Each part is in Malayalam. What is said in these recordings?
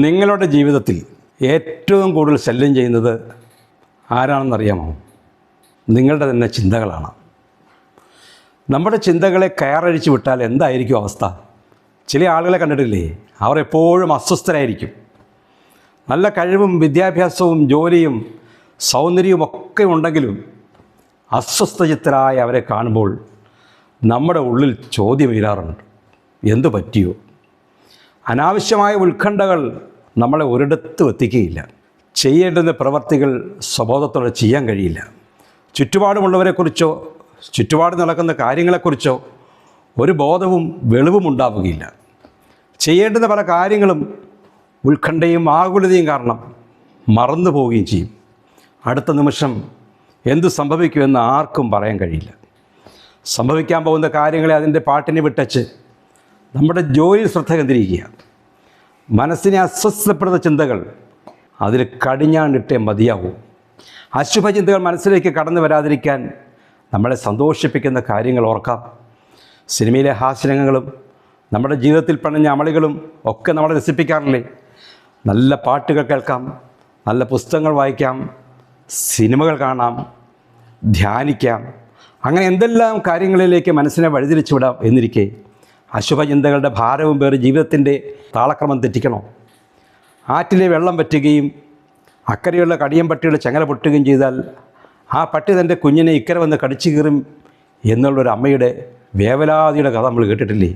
നിങ്ങളുടെ ജീവിതത്തിൽ ഏറ്റവും കൂടുതൽ ശല്യം ചെയ്യുന്നത് ആരാണെന്നറിയാമോ? നിങ്ങളുടെ തന്നെ ചിന്തകളാണ്. നമ്മുടെ ചിന്തകളെ കയറഴിച്ച് വിട്ടാൽ എന്തായിരിക്കും അവസ്ഥ? ചില ആളുകളെ കണ്ടിട്ടില്ലേ? അവർ എപ്പോഴും അസ്വസ്ഥരായിരിക്കും. നല്ല കഴിവും വിദ്യാഭ്യാസവും ജോലിയും സൗന്ദര്യവും ഒക്കെ ഉണ്ടെങ്കിലും അസ്വസ്ഥചിത്തരായ അവരെ കാണുമ്പോൾ നമ്മുടെ ഉള്ളിൽ ചോദ്യം ഉയരാറുണ്ട്, എന്തു പറ്റിയോ? അനാവശ്യമായ ഉത്കണ്ഠകൾ നമ്മളെ ഒരിടത്തും എത്തിക്കുകയില്ല. ചെയ്യേണ്ടുന്ന പ്രവർത്തികൾ സ്വബോധത്തോടെ ചെയ്യാൻ കഴിയില്ല. ചുറ്റുപാടുമുള്ളവരെക്കുറിച്ചോ ചുറ്റുപാട് നടക്കുന്ന കാര്യങ്ങളെക്കുറിച്ചോ ഒരു ബോധവും വെളിവും ഉണ്ടാവുകയില്ല. ചെയ്യേണ്ടുന്ന പല കാര്യങ്ങളും ഉത്കണ്ഠയും ആകുലതയും കാരണം മറന്നു പോവുകയും ചെയ്യും. അടുത്ത നിമിഷം എന്തു സംഭവിക്കുമെന്ന് ആർക്കും പറയാൻ കഴിയില്ല. സംഭവിക്കാൻ പോകുന്ന കാര്യങ്ങളെ അതിൻ്റെ പാട്ടിനെ വിട്ടച്ച് നമ്മുടെ ജോലിയിൽ ശ്രദ്ധ കേന്ദ്രീകരിക്കുക. മനസ്സിനെ അസ്വസ്ഥപ്പെടുന്ന ചിന്തകൾ അതിൽ കടിഞ്ഞാണിട്ടേ മതിയാവൂ. അശുഭചിന്തകൾ മനസ്സിലേക്ക് കടന്നു വരാതിരിക്കാൻ നമ്മളെ സന്തോഷിപ്പിക്കുന്ന കാര്യങ്ങൾ ഓർക്കാം. സിനിമയിലെ ഹാസ്യരംഗങ്ങളും നമ്മുടെ ജീവിതത്തിൽ പണിഞ്ഞ അമളികളും ഒക്കെ നമ്മളെ രസിപ്പിക്കാറില്ലേ? നല്ല പാട്ടുകൾ കേൾക്കാം, നല്ല പുസ്തകങ്ങൾ വായിക്കാം, സിനിമകൾ കാണാം, ധ്യാനിക്കാം. അങ്ങനെ എന്തെല്ലാം കാര്യങ്ങളിലേക്ക് മനസ്സിനെ വഴിതിരിച്ചു വിടാം. എന്നിരിക്കെ അശുഭചിന്തകളുടെ ഭാരവും പേറി ജീവിതത്തിൻ്റെ താളക്രമം തെറ്റിക്കണോ? ആറ്റിലെ വെള്ളം വറ്റുകയും അക്കരെയുള്ള കടിയം പട്ടിയുടെ ചങ്ങല പൊട്ടുകയും ചെയ്താൽ ആ പട്ടി തൻ്റെ കുഞ്ഞിനെ ഇക്കരെ വന്ന് കടിച്ചു കീറും എന്നുള്ളൊരു അമ്മയുടെ വേവലാതിയുടെ കഥ നമ്മൾ കേട്ടിട്ടില്ലേ?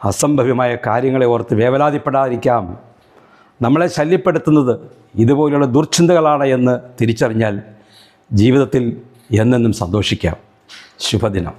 അസംഭവ്യമായ കാര്യങ്ങളെ ഓർത്ത് വേവലാതിപ്പെടാതിരിക്കാം. നമ്മളെ ശല്യപ്പെടുത്തുന്നത് ഇതുപോലെയുള്ള ദുർചിന്തകളാണ് എന്ന് തിരിച്ചറിഞ്ഞാൽ ജീവിതത്തിൽ എന്നെന്നും സന്തോഷിക്കാം. ശുഭദിനം.